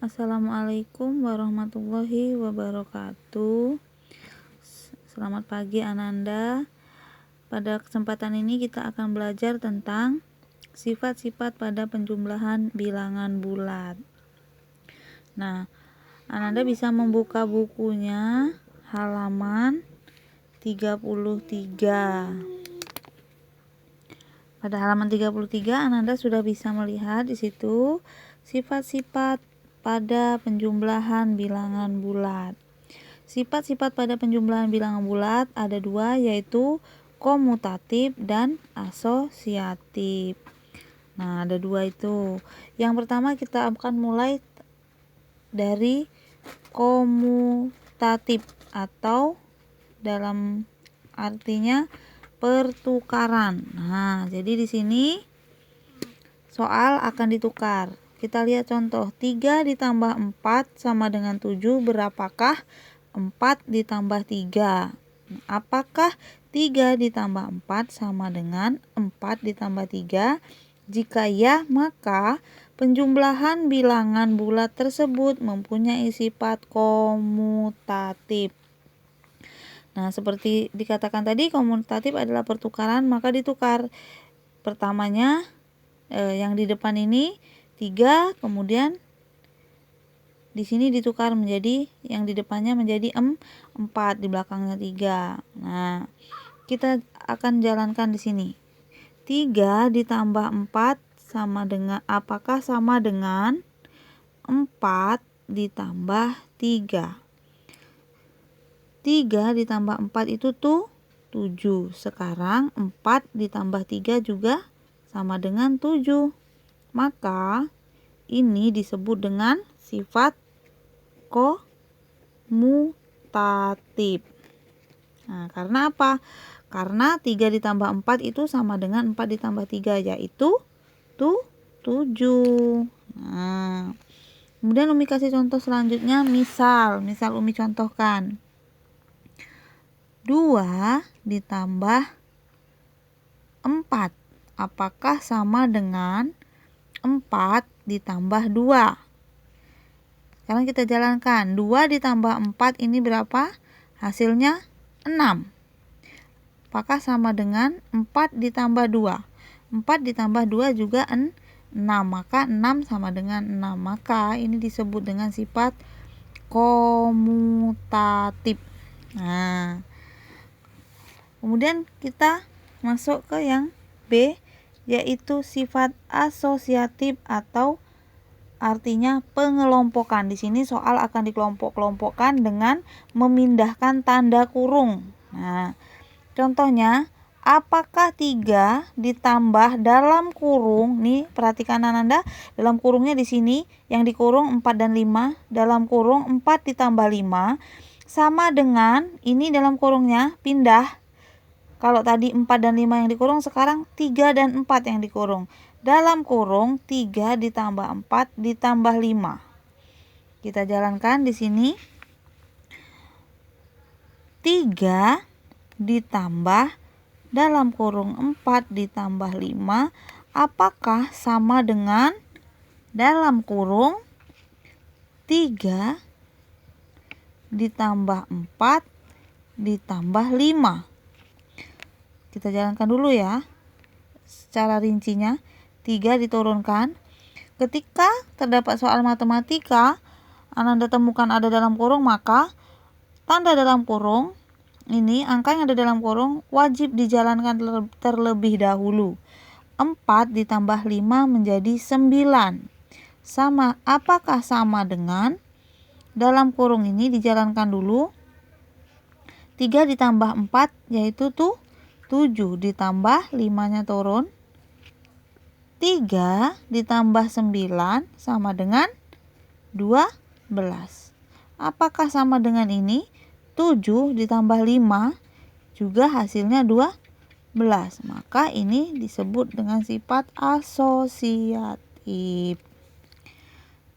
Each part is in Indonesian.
Assalamualaikum warahmatullahi wabarakatuh. Selamat pagi Ananda. Pada kesempatan ini kita akan belajar tentang sifat-sifat pada penjumlahan bilangan bulat. Nah, Ananda bisa membuka bukunya halaman 33. Pada halaman 33 Ananda sudah bisa melihat di situ sifat-sifat pada penjumlahan bilangan bulat. Sifat-sifat pada penjumlahan bilangan bulat ada dua, yaitu komutatif dan asosiatif. Nah, ada dua itu. Yang pertama kita akan mulai dari komutatif atau dalam artinya pertukaran. Nah, jadi di sini soal akan ditukar. Kita lihat contoh, 3 ditambah 4 sama dengan 7, berapakah 4 ditambah 3? Apakah 3 ditambah 4 sama dengan 4 ditambah 3? Jika ya, maka penjumlahan bilangan bulat tersebut mempunyai sifat komutatif. Nah, seperti dikatakan tadi, komutatif adalah pertukaran, maka ditukar. Pertamanya yang di depan ini 3, kemudian di sini ditukar menjadi yang di depannya menjadi 4, di belakangnya 3. Nah, kita akan jalankan di sini. 3 ditambah 4 sama dengan, apakah sama dengan 4 ditambah 3? 3 ditambah 4 itu 7. Sekarang 4 ditambah 3 juga sama dengan 7. Maka ini disebut dengan sifat komutatif. Nah, karena apa? Karena 3 ditambah 4 itu sama dengan 4 ditambah 3, yaitu 7. Nah, kemudian Umi kasih contoh selanjutnya, misal Umi contohkan. 2 ditambah 4. Apakah sama dengan 4 ditambah 2? Sekarang kita jalankan. 2 ditambah 4 ini berapa? Hasilnya 6. Apakah sama dengan 4 ditambah 2? 4 ditambah 2 juga 6. Maka 6 sama dengan 6. Maka ini disebut dengan sifat komutatif. Nah, kemudian kita masuk ke yang B, yaitu sifat asosiatif atau artinya pengelompokan. Di sini soal akan dikelompok-kelompokkan dengan memindahkan tanda kurung. Nah, contohnya, apakah 3 ditambah dalam kurung, nih perhatikan Ananda, dalam kurungnya di sini yang dikurung 4 dan 5, dalam kurung 4 ditambah 5 sama dengan ini dalam kurungnya pindah. Kalau tadi 4 dan 5 yang dikurung, sekarang 3 dan 4 yang dikurung. Dalam kurung 3 ditambah 4 ditambah 5. Kita jalankan di sini. 3 ditambah dalam kurung 4 ditambah 5. Apakah sama dengan dalam kurung 3 ditambah 4 ditambah 5? Kita jalankan dulu ya secara rincinya. 3 diturunkan. Ketika terdapat soal matematika Ananda temukan ada dalam kurung, maka tanda dalam kurung ini, angka yang ada dalam kurung wajib dijalankan terlebih dahulu. 4 ditambah 5 menjadi 9. Sama, apakah sama dengan dalam kurung ini dijalankan dulu. 3 ditambah 4 yaitu 7, ditambah 5-nya turun. 3 ditambah 9 sama dengan 12. Apakah sama dengan ini? 7 ditambah 5 juga hasilnya 12. Maka ini disebut dengan sifat asosiatif.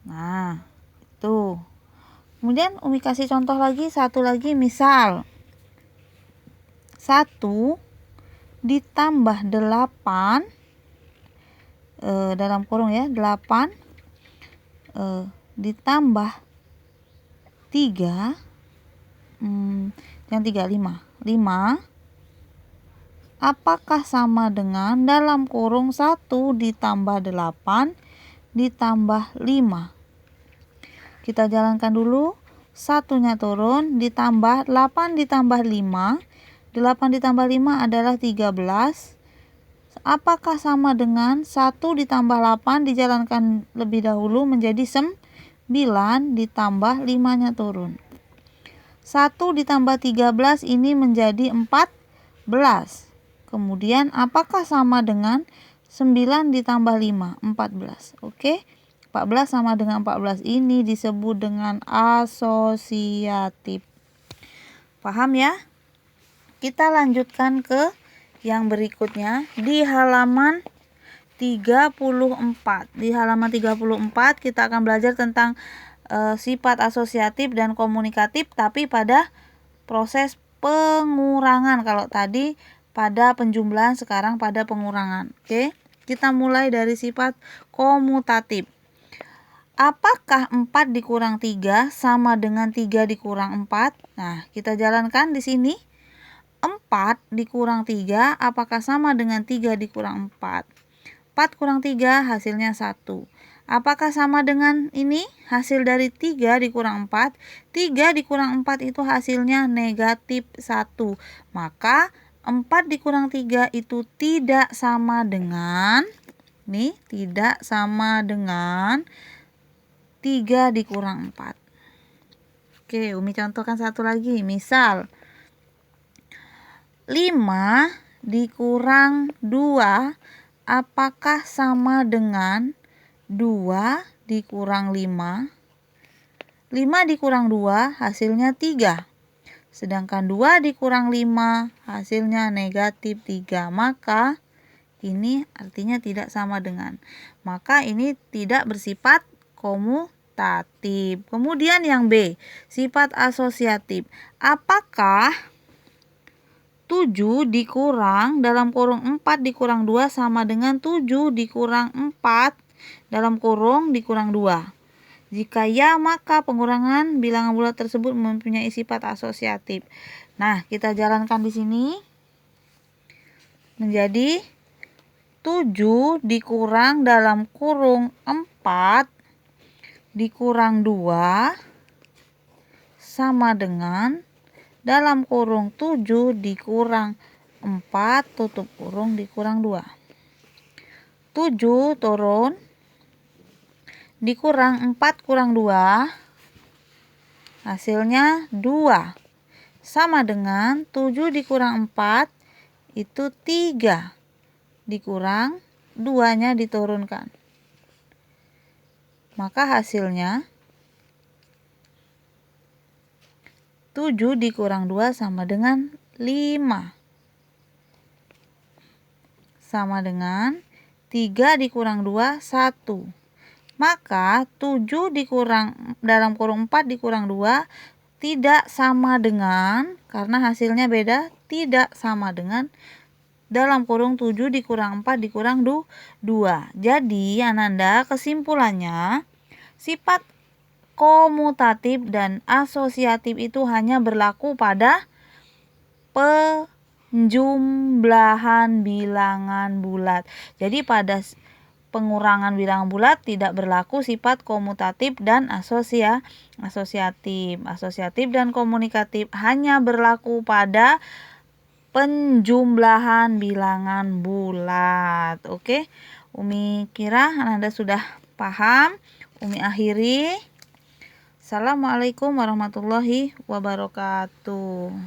Nah, itu. Kemudian Umi kasih contoh lagi, satu lagi, misal 1 ditambah 8 dalam kurung ya, 8 ditambah 3, yang 3, 5. 5 apakah sama dengan dalam kurung 1 ditambah 8 ditambah 5. Kita jalankan dulu. 1-nya turun, ditambah 8 ditambah 5. 8 ditambah 5 adalah 13. Apakah sama dengan 1 ditambah 8 dijalankan lebih dahulu menjadi 9 ditambah 5-nya turun. 1 ditambah 13 ini menjadi 14. Kemudian apakah sama dengan 9 ditambah 5? 14. Oke. 14 sama dengan 14 ini disebut dengan asosiatif. Paham ya? Kita lanjutkan ke yang berikutnya di halaman 34. Di halaman 34 kita akan belajar tentang sifat asosiatif dan komunikatif, tapi pada proses pengurangan. Kalau tadi pada penjumlahan, sekarang pada pengurangan. Oke, kita mulai dari sifat komutatif. Apakah 4 dikurang 3 sama dengan 3 dikurang 4? Nah, kita jalankan di sini. 4 dikurang 3 apakah sama dengan 3 dikurang 4? 4 kurang 3 hasilnya 1. Apakah sama dengan ini? Hasil dari 3 dikurang 4. 3 dikurang 4 itu hasilnya negatif 1. Maka 4 dikurang 3 itu tidak sama dengan, tidak sama dengan 3 dikurang 4. Oke, Umi contohkan satu lagi. Misal 5 dikurang 2 apakah sama dengan 2 dikurang 5? 5 dikurang 2 hasilnya 3. Sedangkan 2 dikurang 5 hasilnya negatif 3. Maka ini artinya tidak sama dengan. Maka ini tidak bersifat komutatif. Kemudian yang B, sifat asosiatif. Apakah 7 dikurang dalam kurung 4 dikurang 2 sama dengan 7 dikurang 4 dalam kurung dikurang 2? Jika ya, maka pengurangan bilangan bulat tersebut mempunyai sifat asosiatif. Nah, kita jalankan di sini menjadi 7 dikurang dalam kurung 4 dikurang 2 sama dengan dalam kurung 7 dikurang 4 tutup kurung dikurang 2. 7 turun, dikurang 4 kurang 2, hasilnya 2. Sama dengan 7 dikurang 4 itu 3. Dikurang 2-nya diturunkan. Maka hasilnya 7 dikurang 2 sama dengan 5. Sama dengan 3 dikurang 2, 1. Maka 7 dikurang dalam kurung 4 dikurang 2 tidak sama dengan, karena hasilnya beda, tidak sama dengan dalam kurung 7 dikurang 4 dikurang 2. Jadi Ananda, kesimpulannya sifat komutatif dan asosiatif itu hanya berlaku pada penjumlahan bilangan bulat. Jadi pada pengurangan bilangan bulat tidak berlaku sifat komutatif dan asosiatif. Asosiatif dan komunikatif hanya berlaku pada penjumlahan bilangan bulat. Oke, Umi kira Ananda sudah paham. Umi akhiri. Assalamualaikum warahmatullahi wabarakatuh.